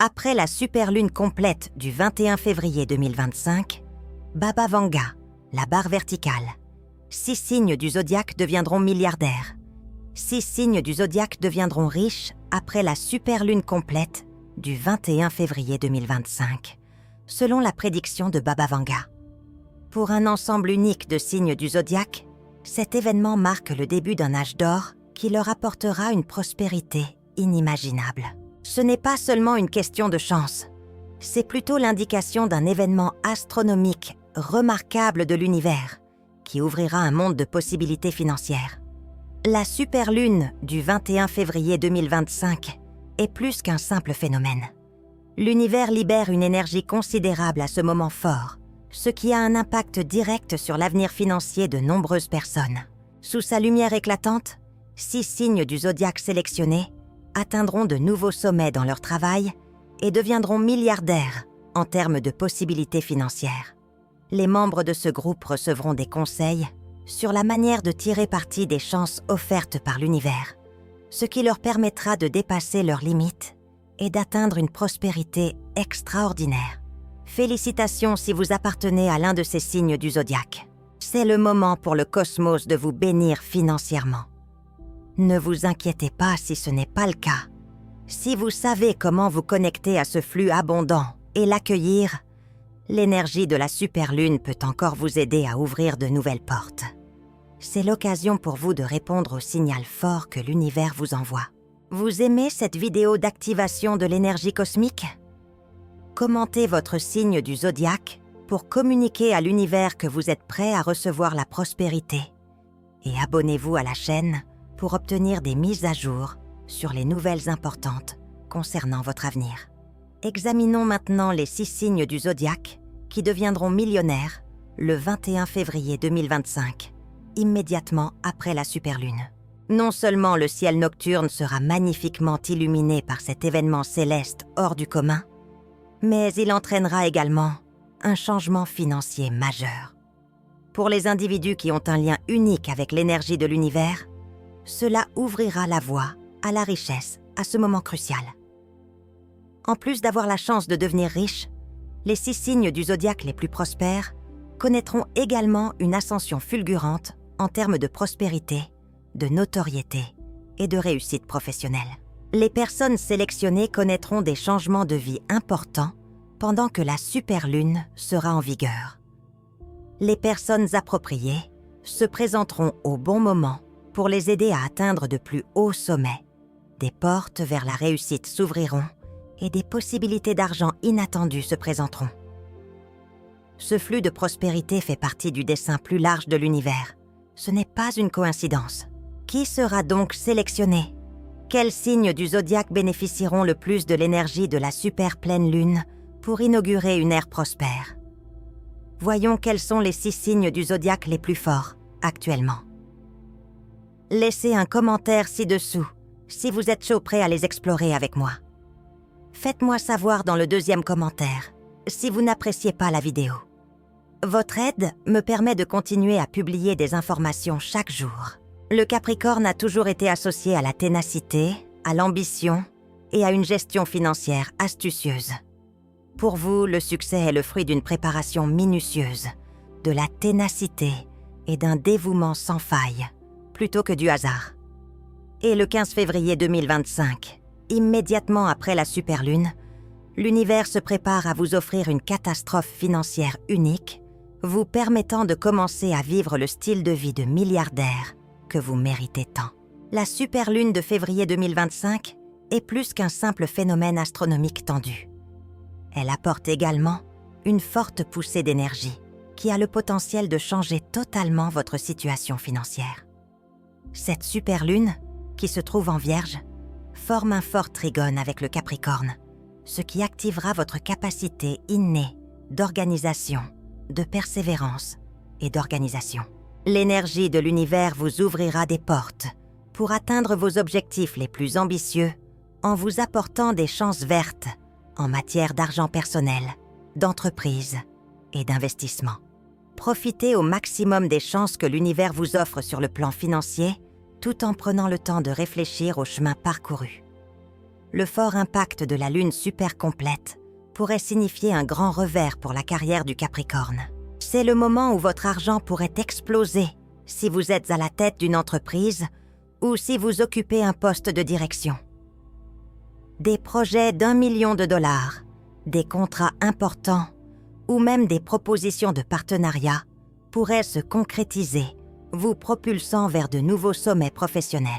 Après la superlune complète du 21 février 2025, Baba Vanga, la barre verticale. 6 signes du zodiaque deviendront milliardaires. 6 signes du zodiaque deviendront riches après la superlune complète du 21 février 2025, selon la prédiction de Baba Vanga. Pour un ensemble unique de signes du zodiaque, cet événement marque le début d'un âge d'or qui leur apportera une prospérité inimaginable. Ce n'est pas seulement une question de chance, c'est plutôt l'indication d'un événement astronomique remarquable de l'univers qui ouvrira un monde de possibilités financières. La superlune du 21 février 2025 est plus qu'un simple phénomène. L'univers libère une énergie considérable à ce moment fort, ce qui a un impact direct sur l'avenir financier de nombreuses personnes. Sous sa lumière éclatante, 6 signes du zodiaque sélectionnés atteindront de nouveaux sommets dans leur travail et deviendront milliardaires en termes de possibilités financières. Les membres de ce groupe recevront des conseils sur la manière de tirer parti des chances offertes par l'univers, ce qui leur permettra de dépasser leurs limites et d'atteindre une prospérité extraordinaire. Félicitations si vous appartenez à l'un de ces signes du zodiaque. C'est le moment pour le cosmos de vous bénir financièrement. Ne vous inquiétez pas si ce n'est pas le cas. Si vous savez comment vous connecter à ce flux abondant et l'accueillir, l'énergie de la superlune peut encore vous aider à ouvrir de nouvelles portes. C'est l'occasion pour vous de répondre au signal fort que l'univers vous envoie. Vous aimez cette vidéo d'activation de l'énergie cosmique? Commentez votre signe du zodiaque pour communiquer à l'univers que vous êtes prêt à recevoir la prospérité. Et abonnez-vous à la chaîne pour obtenir des mises à jour sur les nouvelles importantes concernant votre avenir. Examinons maintenant les 6 signes du zodiaque qui deviendront millionnaires le 21 février 2025, immédiatement après la superlune. Non seulement le ciel nocturne sera magnifiquement illuminé par cet événement céleste hors du commun, mais il entraînera également un changement financier majeur. Pour les individus qui ont un lien unique avec l'énergie de l'univers, cela ouvrira la voie à la richesse à ce moment crucial. En plus d'avoir la chance de devenir riches, les 6 signes du zodiaque les plus prospères connaîtront également une ascension fulgurante en termes de prospérité, de notoriété et de réussite professionnelle. Les personnes sélectionnées connaîtront des changements de vie importants pendant que la superlune sera en vigueur. Les personnes appropriées se présenteront au bon moment pour les aider à atteindre de plus hauts sommets. Des portes vers la réussite s'ouvriront et des possibilités d'argent inattendues se présenteront. Ce flux de prospérité fait partie du dessin plus large de l'univers. Ce n'est pas une coïncidence. Qui sera donc sélectionné? Quels signes du zodiaque bénéficieront le plus de l'énergie de la super pleine lune pour inaugurer une ère prospère? Voyons quels sont les 6 signes du zodiaque les plus forts actuellement. Laissez un commentaire ci-dessous si vous êtes chaud prêt à les explorer avec moi. Faites-moi savoir dans le 2e commentaire si vous n'appréciez pas la vidéo. Votre aide me permet de continuer à publier des informations chaque jour. Le Capricorne a toujours été associé à la ténacité, à l'ambition et à une gestion financière astucieuse. Pour vous, le succès est le fruit d'une préparation minutieuse, de la ténacité et d'un dévouement sans faille, plutôt que du hasard. Et le 15 février 2025, immédiatement après la superlune, l'univers se prépare à vous offrir une catastrophe financière unique, vous permettant de commencer à vivre le style de vie de milliardaire que vous méritez tant. La superlune de février 2025 est plus qu'un simple phénomène astronomique tendu. Elle apporte également une forte poussée d'énergie qui a le potentiel de changer totalement votre situation financière. Cette superlune, qui se trouve en Vierge, forme un fort trigone avec le Capricorne, ce qui activera votre capacité innée d'organisation, de persévérance et d'organisation. L'énergie de l'univers vous ouvrira des portes pour atteindre vos objectifs les plus ambitieux en vous apportant des chances vertes en matière d'argent personnel, d'entreprise et d'investissement. Profitez au maximum des chances que l'univers vous offre sur le plan financier, tout en prenant le temps de réfléchir au chemin parcouru. le fort impact de la lune super complète pourrait signifier un grand revers pour la carrière du Capricorne. C'est le moment où votre argent pourrait exploser si vous êtes à la tête d'une entreprise ou si vous occupez un poste de direction. Des projets d'1 million de dollars, des contrats importants ou même des propositions de partenariat pourraient se concrétiser, vous propulsant vers de nouveaux sommets professionnels.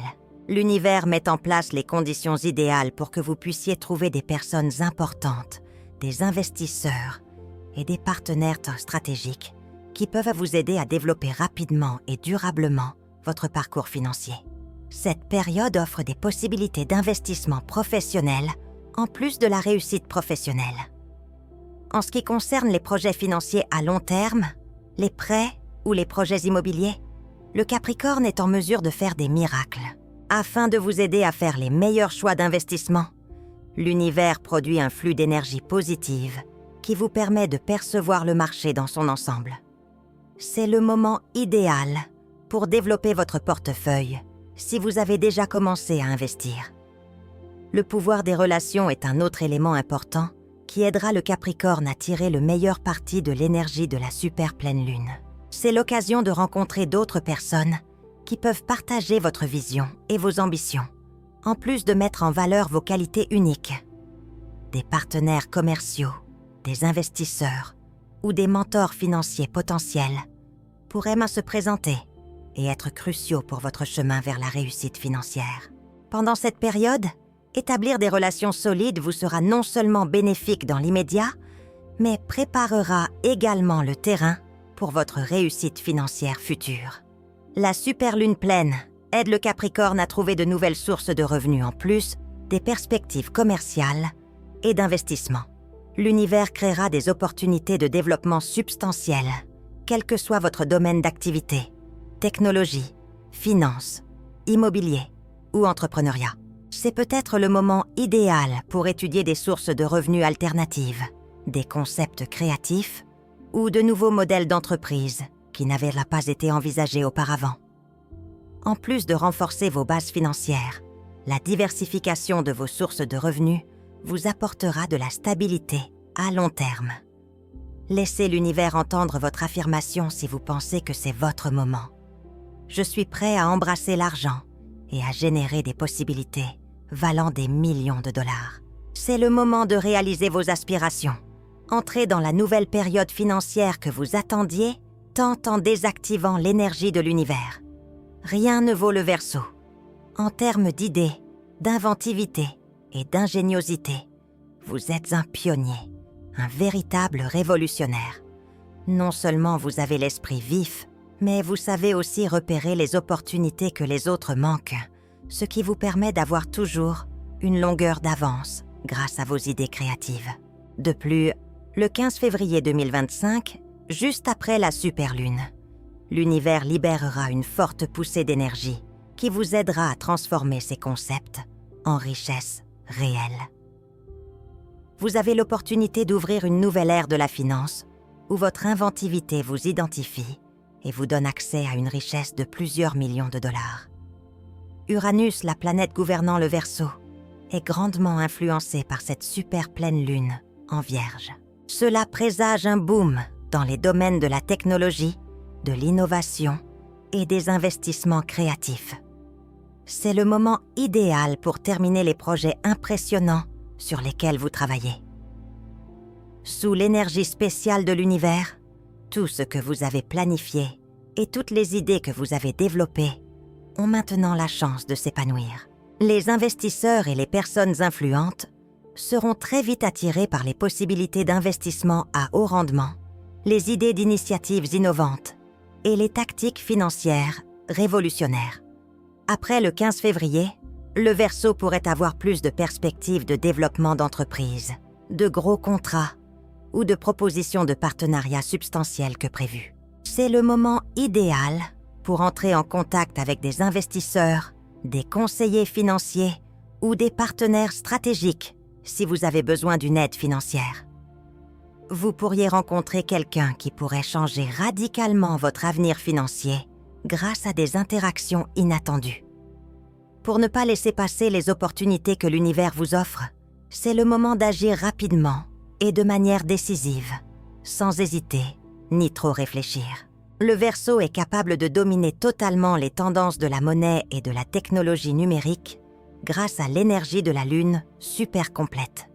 L'univers met en place les conditions idéales pour que vous puissiez trouver des personnes importantes, des investisseurs et des partenaires stratégiques qui peuvent vous aider à développer rapidement et durablement votre parcours financier. Cette période offre des possibilités d'investissement professionnel en plus de la réussite professionnelle. En ce qui concerne les projets financiers à long terme, les prêts ou les projets immobiliers, le Capricorne est en mesure de faire des miracles. Afin de vous aider à faire les meilleurs choix d'investissement, l'univers produit un flux d'énergie positive qui vous permet de percevoir le marché dans son ensemble. C'est le moment idéal pour développer votre portefeuille si vous avez déjà commencé à investir. Le pouvoir des relations est un autre élément important qui aidera le Capricorne à tirer le meilleur parti de l'énergie de la super pleine lune. C'est l'occasion de rencontrer d'autres personnes qui peuvent partager votre vision et vos ambitions, en plus de mettre en valeur vos qualités uniques. Des partenaires commerciaux, des investisseurs ou des mentors financiers potentiels pourraient se présenter et être cruciaux pour votre chemin vers la réussite financière. Pendant cette période, établir des relations solides vous sera non seulement bénéfique dans l'immédiat, mais préparera également le terrain pour votre réussite financière future. La super lune pleine aide le Capricorne à trouver de nouvelles sources de revenus en plus des perspectives commerciales et d'investissement. L'univers créera des opportunités de développement substantielles, quel que soit votre domaine d'activité, technologie, finance, immobilier ou entrepreneuriat. C'est peut-être le moment idéal pour étudier des sources de revenus alternatives, des concepts créatifs ou de nouveaux modèles d'entreprise qui n'avaient pas été envisagés auparavant. En plus de renforcer vos bases financières, la diversification de vos sources de revenus vous apportera de la stabilité à long terme. Laissez l'univers entendre votre affirmation si vous pensez que c'est votre moment. Je suis prêt à embrasser l'argent et à générer des possibilités valant des millions de dollars. C'est le moment de réaliser vos aspirations. Entrez dans la nouvelle période financière que vous attendiez, tant en désactivant l'énergie de l'univers. Rien ne vaut le Verseau. En termes d'idées, d'inventivité et d'ingéniosité, vous êtes un pionnier, un véritable révolutionnaire. Non seulement vous avez l'esprit vif, mais vous savez aussi repérer les opportunités que les autres manquent, ce qui vous permet d'avoir toujours une longueur d'avance grâce à vos idées créatives. De plus, le 15 février 2025, juste après la superlune, l'univers libérera une forte poussée d'énergie qui vous aidera à transformer ces concepts en richesse réelle. Vous avez l'opportunité d'ouvrir une nouvelle ère de la finance où votre inventivité vous identifie et vous donne accès à une richesse de plusieurs millions de dollars. Uranus, la planète gouvernant le Verseau, est grandement influencée par cette super pleine lune en Vierge. Cela présage un boom dans les domaines de la technologie, de l'innovation et des investissements créatifs. C'est le moment idéal pour terminer les projets impressionnants sur lesquels vous travaillez. Sous l'énergie spéciale de l'univers, tout ce que vous avez planifié et toutes les idées que vous avez développées ont maintenant la chance de s'épanouir. Les investisseurs et les personnes influentes seront très vite attirés par les possibilités d'investissement à haut rendement, les idées d'initiatives innovantes et les tactiques financières révolutionnaires. Après le 15 février, le Verseau pourrait avoir plus de perspectives de développement d'entreprise, de gros contrats ou de propositions de partenariats substantiels que prévu. C'est le moment idéal pour entrer en contact avec des investisseurs, des conseillers financiers ou des partenaires stratégiques si vous avez besoin d'une aide financière. Vous pourriez rencontrer quelqu'un qui pourrait changer radicalement votre avenir financier grâce à des interactions inattendues. Pour ne pas laisser passer les opportunités que l'univers vous offre, c'est le moment d'agir rapidement et de manière décisive, sans hésiter ni trop réfléchir. Le Verseau est capable de dominer totalement les tendances de la monnaie et de la technologie numérique grâce à l'énergie de la Lune super complète.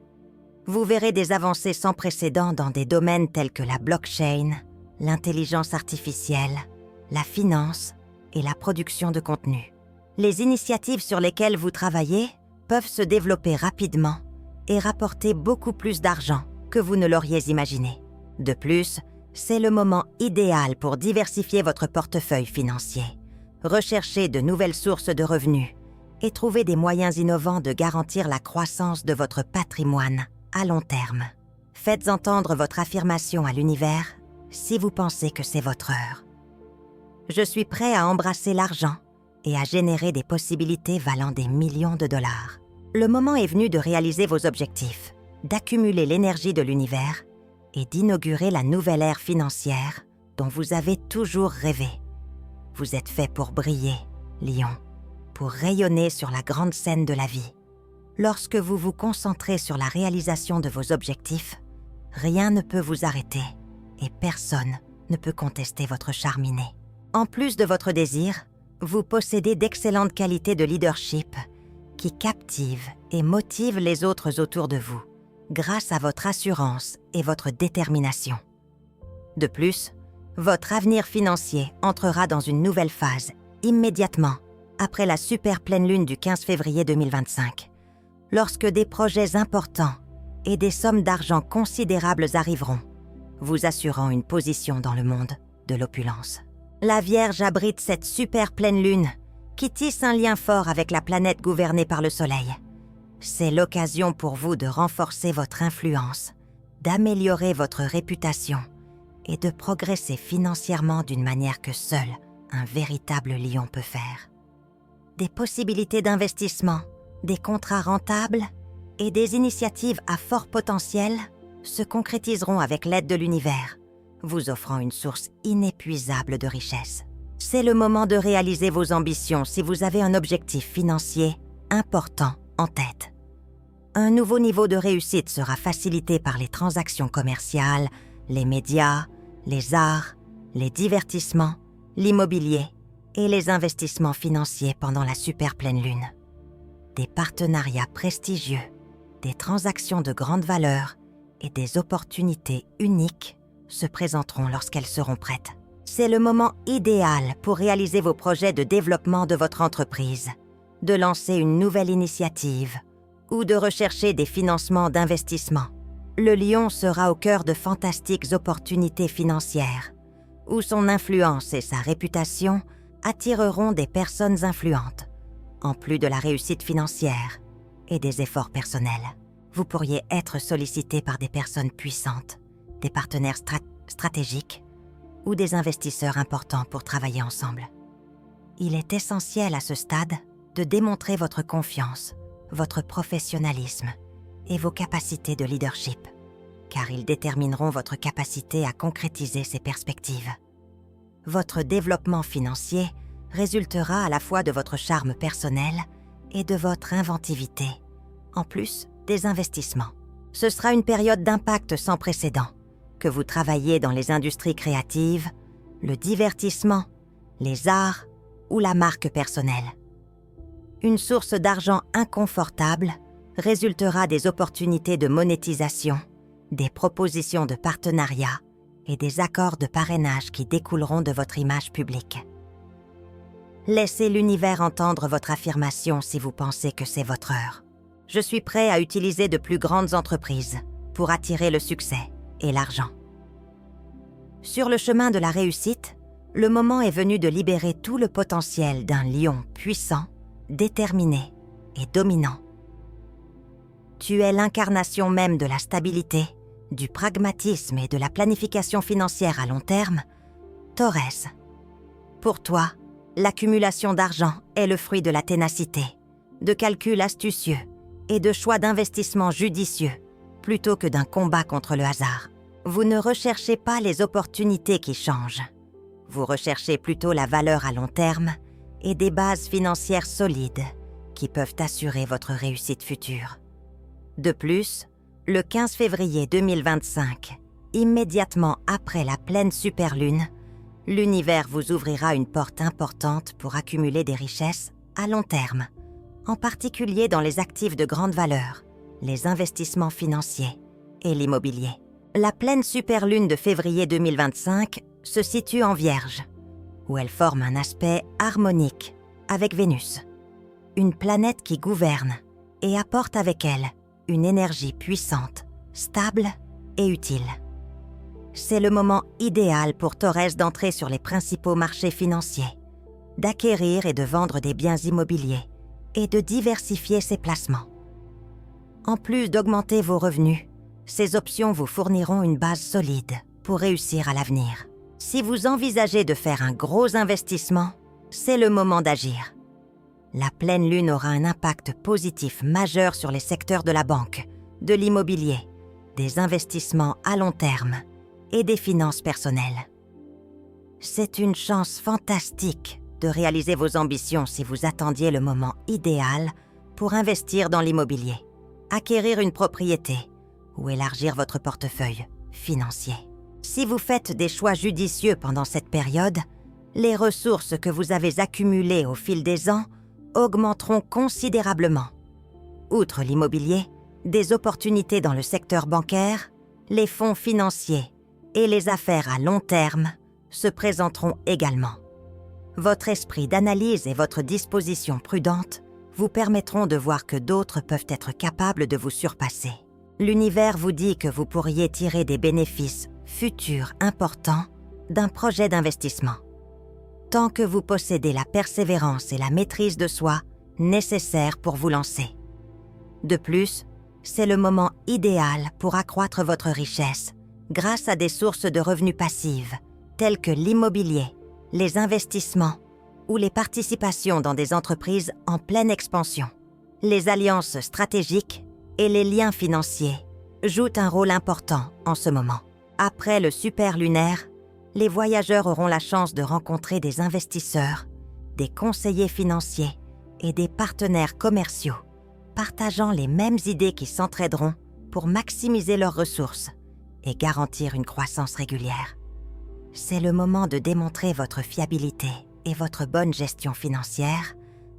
Vous verrez des avancées sans précédent dans des domaines tels que la blockchain, l'intelligence artificielle, la finance et la production de contenu. Les initiatives sur lesquelles vous travaillez peuvent se développer rapidement et rapporter beaucoup plus d'argent que vous ne l'auriez imaginé. De plus, c'est le moment idéal pour diversifier votre portefeuille financier, rechercher de nouvelles sources de revenus et trouver des moyens innovants de garantir la croissance de votre patrimoine à long terme. Faites entendre votre affirmation à l'univers si vous pensez que c'est votre heure. Je suis prêt à embrasser l'argent et à générer des possibilités valant des millions de dollars. Le moment est venu de réaliser vos objectifs, d'accumuler l'énergie de l'univers et d'inaugurer la nouvelle ère financière dont vous avez toujours rêvé. Vous êtes fait pour briller, Lion, pour rayonner sur la grande scène de la vie. Lorsque vous vous concentrez sur la réalisation de vos objectifs, rien ne peut vous arrêter et personne ne peut contester votre charme inné. En plus de votre désir, vous possédez d'excellentes qualités de leadership qui captivent et motivent les autres autour de vous grâce à votre assurance et votre détermination. De plus, votre avenir financier entrera dans une nouvelle phase immédiatement après la super pleine lune du 15 février 2025, lorsque des projets importants et des sommes d'argent considérables arriveront, vous assurant une position dans le monde de l'opulence. La Vierge abrite cette super pleine lune qui tisse un lien fort avec la planète gouvernée par le Soleil. C'est l'occasion pour vous de renforcer votre influence, d'améliorer votre réputation et de progresser financièrement d'une manière que seul un véritable lion peut faire. Des possibilités d'investissement, des contrats rentables et des initiatives à fort potentiel se concrétiseront avec l'aide de l'univers, vous offrant une source inépuisable de richesse. C'est le moment de réaliser vos ambitions si vous avez un objectif financier important en tête. Un nouveau niveau de réussite sera facilité par les transactions commerciales, les médias, les arts, les divertissements, l'immobilier et les investissements financiers pendant la super pleine lune. Des partenariats prestigieux, des transactions de grande valeur et des opportunités uniques se présenteront lorsqu'elles seront prêtes. C'est le moment idéal pour réaliser vos projets de développement de votre entreprise, de lancer une nouvelle initiative ou de rechercher des financements d'investissement. Le lion sera au cœur de fantastiques opportunités financières, où son influence et sa réputation attireront des personnes influentes, en plus de la réussite financière et des efforts personnels. Vous pourriez être sollicité par des personnes puissantes, des partenaires stratégiques ou des investisseurs importants pour travailler ensemble. Il est essentiel à ce stade de démontrer votre confiance, votre professionnalisme et vos capacités de leadership, car ils détermineront votre capacité à concrétiser ces perspectives. Votre développement financier résultera à la fois de votre charme personnel et de votre inventivité, en plus des investissements. Ce sera une période d'impact sans précédent, que vous travaillez dans les industries créatives, le divertissement, les arts ou la marque personnelle. Une source d'argent inconfortable résultera des opportunités de monétisation, des propositions de partenariat et des accords de parrainage qui découleront de votre image publique. Laissez l'univers entendre votre affirmation si vous pensez que c'est votre heure. Je suis prêt à utiliser de plus grandes entreprises pour attirer le succès et l'argent. Sur le chemin de la réussite, le moment est venu de libérer tout le potentiel d'un lion puissant, déterminé et dominant. Tu es l'incarnation même de la stabilité, du pragmatisme et de la planification financière à long terme, Taurès. Pour toi, l'accumulation d'argent est le fruit de la ténacité, de calculs astucieux et de choix d'investissement judicieux, plutôt que d'un combat contre le hasard. Vous ne recherchez pas les opportunités qui changent. Vous recherchez plutôt la valeur à long terme et des bases financières solides qui peuvent assurer votre réussite future. De plus, le 15 février 2025, immédiatement après la pleine superlune, l'univers vous ouvrira une porte importante pour accumuler des richesses à long terme, en particulier dans les actifs de grande valeur, les investissements financiers et l'immobilier. La pleine superlune de février 2025 se situe en Vierge, où elle forme un aspect harmonique avec Vénus, une planète qui gouverne et apporte avec elle une énergie puissante, stable et utile. C'est le moment idéal pour Taurès d'entrer sur les principaux marchés financiers, d'acquérir et de vendre des biens immobiliers et de diversifier ses placements. En plus d'augmenter vos revenus, ces options vous fourniront une base solide pour réussir à l'avenir. Si vous envisagez de faire un gros investissement, c'est le moment d'agir. La pleine lune aura un impact positif majeur sur les secteurs de la banque, de l'immobilier, des investissements à long terme et des finances personnelles. C'est une chance fantastique de réaliser vos ambitions si vous attendiez le moment idéal pour investir dans l'immobilier, acquérir une propriété ou élargir votre portefeuille financier. Si vous faites des choix judicieux pendant cette période, les ressources que vous avez accumulées au fil des ans augmenteront considérablement. Outre l'immobilier, des opportunités dans le secteur bancaire, les fonds financiers et les affaires à long terme se présenteront également. Votre esprit d'analyse et votre disposition prudente vous permettront de voir que d'autres peuvent être capables de vous surpasser. L'univers vous dit que vous pourriez tirer des bénéfices futurs importants d'un projet d'investissement, tant que vous possédez la persévérance et la maîtrise de soi nécessaires pour vous lancer. De plus, c'est le moment idéal pour accroître votre richesse grâce à des sources de revenus passives telles que l'immobilier, les investissements ou les participations dans des entreprises en pleine expansion. Les alliances stratégiques et les liens financiers jouent un rôle important en ce moment. Après le super lunaire, les voyageurs auront la chance de rencontrer des investisseurs, des conseillers financiers et des partenaires commerciaux, partageant les mêmes idées qui s'entraideront pour maximiser leurs ressources et garantir une croissance régulière. C'est le moment de démontrer votre fiabilité et votre bonne gestion financière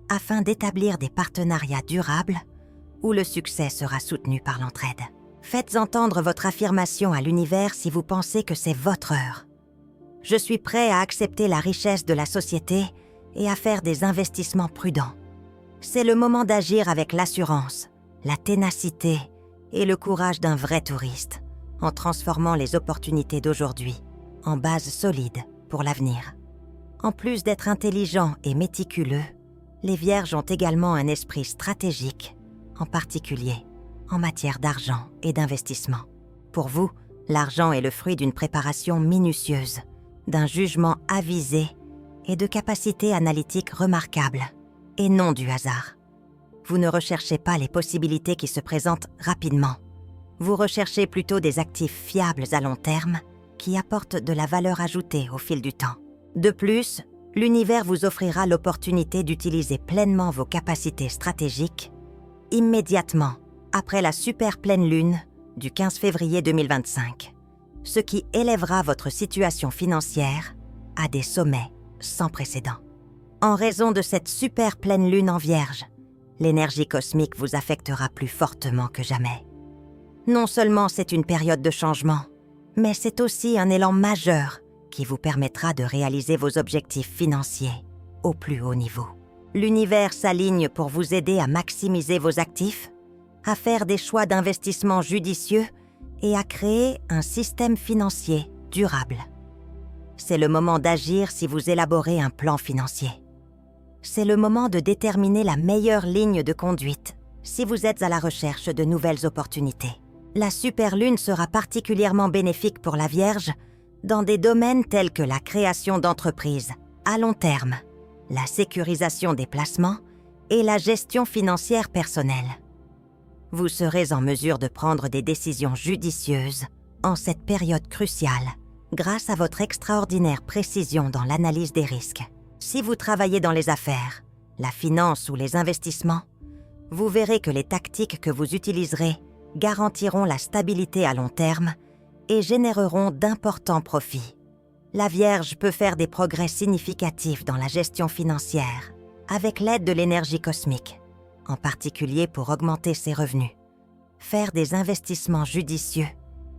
afin d'établir des partenariats durables où le succès sera soutenu par l'entraide. Faites entendre votre affirmation à l'univers si vous pensez que c'est votre heure. Je suis prêt à accepter la richesse de la société et à faire des investissements prudents. C'est le moment d'agir avec l'assurance, la ténacité et le courage d'un vrai touriste, en transformant les opportunités d'aujourd'hui en base solide pour l'avenir. En plus d'être intelligents et méticuleux, les Vierges ont également un esprit stratégique, en particulier en matière d'argent et d'investissement. Pour vous, l'argent est le fruit d'une préparation minutieuse, d'un jugement avisé et de capacités analytiques remarquables, et non du hasard. Vous ne recherchez pas les possibilités qui se présentent rapidement. Vous recherchez plutôt des actifs fiables à long terme qui apportent de la valeur ajoutée au fil du temps. De plus, l'univers vous offrira l'opportunité d'utiliser pleinement vos capacités stratégiques immédiatement après la super pleine lune du 15 février 2025, ce qui élèvera votre situation financière à des sommets sans précédent. En raison de cette super pleine lune en Vierge, l'énergie cosmique vous affectera plus fortement que jamais. Non seulement c'est une période de changement, mais c'est aussi un élan majeur qui vous permettra de réaliser vos objectifs financiers au plus haut niveau. L'univers s'aligne pour vous aider à maximiser vos actifs, à faire des choix d'investissement judicieux et à créer un système financier durable. C'est le moment d'agir si vous élaborez un plan financier. C'est le moment de déterminer la meilleure ligne de conduite si vous êtes à la recherche de nouvelles opportunités. La superlune sera particulièrement bénéfique pour la Vierge dans des domaines tels que la création d'entreprises à long terme, la sécurisation des placements et la gestion financière personnelle. Vous serez en mesure de prendre des décisions judicieuses en cette période cruciale grâce à votre extraordinaire précision dans l'analyse des risques. Si vous travaillez dans les affaires, la finance ou les investissements, Vous verrez que les tactiques que vous utiliserez garantiront la stabilité à long terme et généreront d'importants profits. La Vierge peut faire des progrès significatifs dans la gestion financière avec l'aide de l'énergie cosmique, en particulier pour augmenter ses revenus, faire des investissements judicieux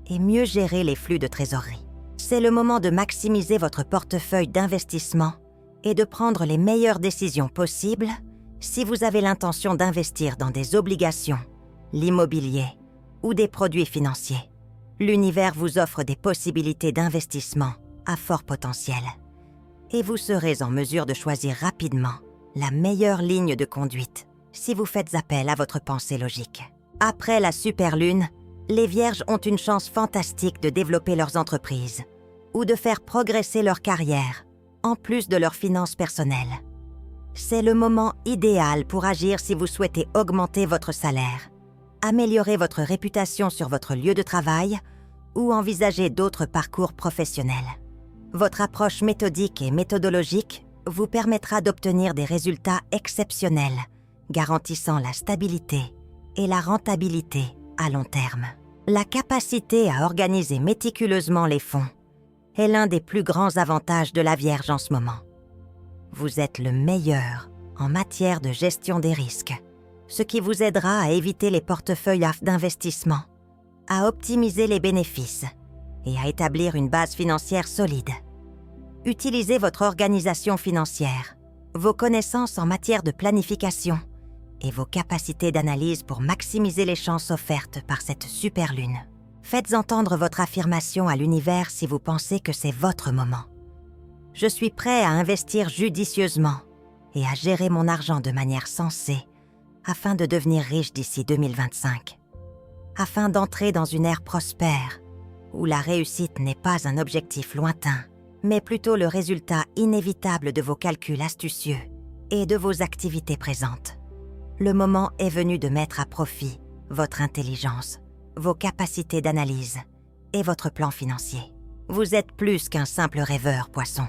et mieux gérer les flux de trésorerie. C'est le moment de maximiser votre portefeuille d'investissement et de prendre les meilleures décisions possibles si vous avez l'intention d'investir dans des obligations, l'immobilier ou des produits financiers. L'univers vous offre des possibilités d'investissement à fort potentiel et vous serez en mesure de choisir rapidement la meilleure ligne de conduite si vous faites appel à votre pensée logique. Après la superlune, les Vierges ont une chance fantastique de développer leurs entreprises ou de faire progresser leur carrière, en plus de leurs finances personnelles. C'est le moment idéal pour agir si vous souhaitez augmenter votre salaire, améliorer votre réputation sur votre lieu de travail ou envisager d'autres parcours professionnels. Votre approche méthodique et méthodologique vous permettra d'obtenir des résultats exceptionnels, garantissant la stabilité et la rentabilité à long terme. La capacité à organiser méticuleusement les fonds est l'un des plus grands avantages de la Vierge en ce moment. Vous êtes le meilleur en matière de gestion des risques, ce qui vous aidera à éviter les portefeuilles d'investissement, à optimiser les bénéfices et à établir une base financière solide. Utilisez votre organisation financière, vos connaissances en matière de planification et vos capacités d'analyse pour maximiser les chances offertes par cette superlune. Faites entendre votre affirmation à l'univers si vous pensez que c'est votre moment. Je suis prêt à investir judicieusement et à gérer mon argent de manière sensée afin de devenir riche d'ici 2025, afin d'entrer dans une ère prospère où la réussite n'est pas un objectif lointain, mais plutôt le résultat inévitable de vos calculs astucieux et de vos activités présentes. Le moment est venu de mettre à profit votre intelligence, vos capacités d'analyse et votre plan financier. Vous êtes plus qu'un simple rêveur, Poisson.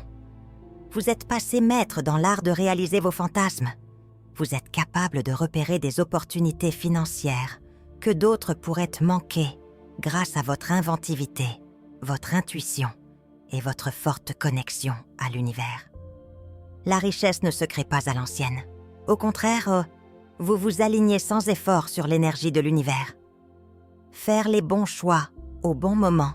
Vous êtes passé maître dans l'art de réaliser vos fantasmes. Vous êtes capable de repérer des opportunités financières que d'autres pourraient manquer grâce à votre inventivité, votre intuition et votre forte connexion à l'univers. La richesse ne se crée pas à l'ancienne. Au contraire, vous vous alignez sans effort sur l'énergie de l'univers. Faire les bons choix au bon moment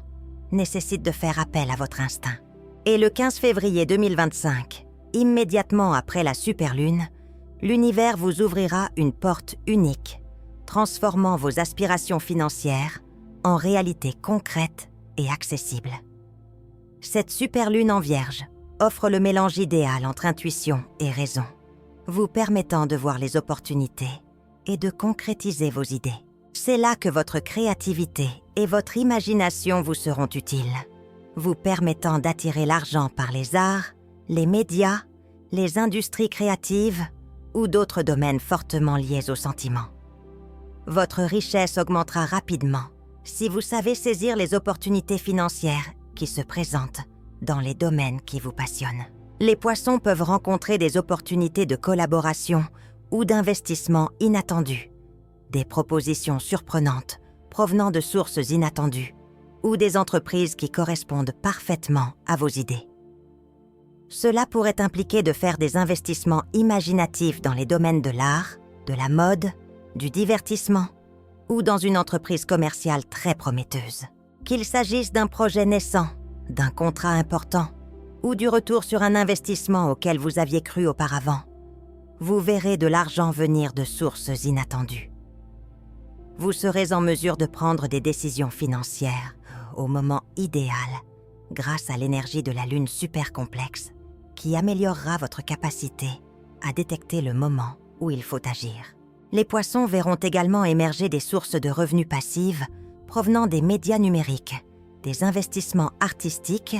nécessite de faire appel à votre instinct. Et le 15 février 2025, immédiatement après la superlune, l'univers vous ouvrira une porte unique, transformant vos aspirations financières en réalité concrète et accessible. Cette superlune en Vierge offre le mélange idéal entre intuition et raison, vous permettant de voir les opportunités et de concrétiser vos idées. C'est là que votre créativité et votre imagination vous seront utiles, vous permettant d'attirer l'argent par les arts, les médias, les industries créatives ou d'autres domaines fortement liés aux sentiments. Votre richesse augmentera rapidement si vous savez saisir les opportunités financières qui se présentent dans les domaines qui vous passionnent. Les Poissons peuvent rencontrer des opportunités de collaboration ou d'investissement inattendues, des propositions surprenantes provenant de sources inattendues ou des entreprises qui correspondent parfaitement à vos idées. Cela pourrait impliquer de faire des investissements imaginatifs dans les domaines de l'art, de la mode, du divertissement ou dans une entreprise commerciale très prometteuse. Qu'il s'agisse d'un projet naissant, d'un contrat important ou du retour sur un investissement auquel vous aviez cru auparavant, vous verrez de l'argent venir de sources inattendues. Vous serez en mesure de prendre des décisions financières au moment idéal grâce à l'énergie de la Lune super complexe qui améliorera votre capacité à détecter le moment où il faut agir. Les Poissons verront également émerger des sources de revenus passifs provenant des médias numériques, des investissements artistiques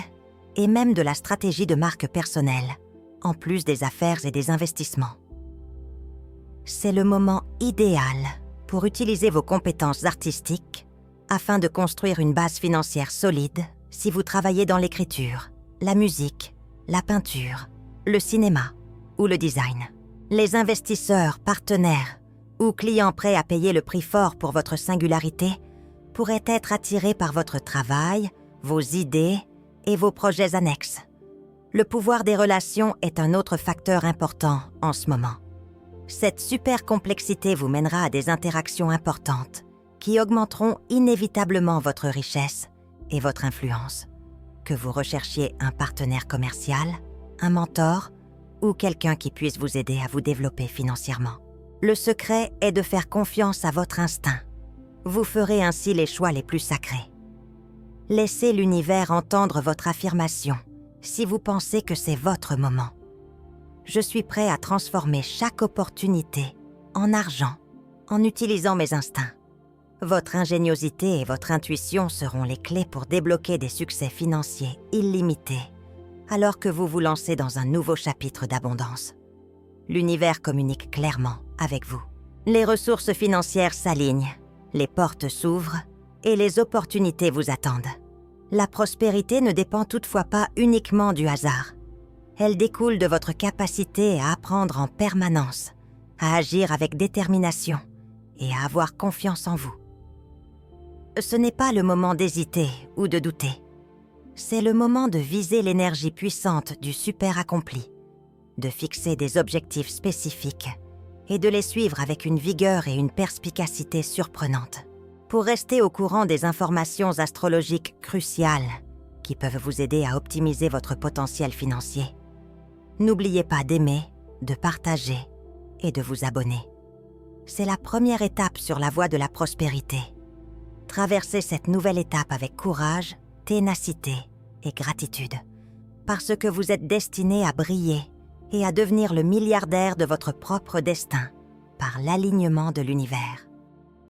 et même de la stratégie de marque personnelle, en plus des affaires et des investissements. C'est le moment idéal pour utiliser vos compétences artistiques afin de construire une base financière solide si vous travaillez dans l'écriture, la musique, la peinture, le cinéma ou le design. Les investisseurs, partenaires ou client prêt à payer le prix fort pour votre singularité pourrait être attiré par votre travail, vos idées et vos projets annexes. Le pouvoir des relations est un autre facteur important en ce moment. Cette super complexité vous mènera à des interactions importantes qui augmenteront inévitablement votre richesse et votre influence. Que vous recherchiez un partenaire commercial, un mentor ou quelqu'un qui puisse vous aider à vous développer financièrement. Le secret est de faire confiance à votre instinct. Vous ferez ainsi les choix les plus sacrés. Laissez l'univers entendre votre affirmation si vous pensez que c'est votre moment. Je suis prêt à transformer chaque opportunité en argent en utilisant mes instincts. Votre ingéniosité et votre intuition seront les clés pour débloquer des succès financiers illimités alors que vous vous lancez dans un nouveau chapitre d'abondance. L'univers communique clairement avec vous. Les ressources financières s'alignent, les portes s'ouvrent et les opportunités vous attendent. La prospérité ne dépend toutefois pas uniquement du hasard. Elle découle de votre capacité à apprendre en permanence, à agir avec détermination et à avoir confiance en vous. Ce n'est pas le moment d'hésiter ou de douter. C'est le moment de viser l'énergie puissante du super accompli, de fixer des objectifs spécifiques et de les suivre avec une vigueur et une perspicacité surprenantes. Pour rester au courant des informations astrologiques cruciales qui peuvent vous aider à optimiser votre potentiel financier, n'oubliez pas d'aimer, de partager et de vous abonner. C'est la première étape sur la voie de la prospérité. Traversez cette nouvelle étape avec courage, ténacité et gratitude, parce que vous êtes destiné à briller et à devenir le milliardaire de votre propre destin par l'alignement de l'univers.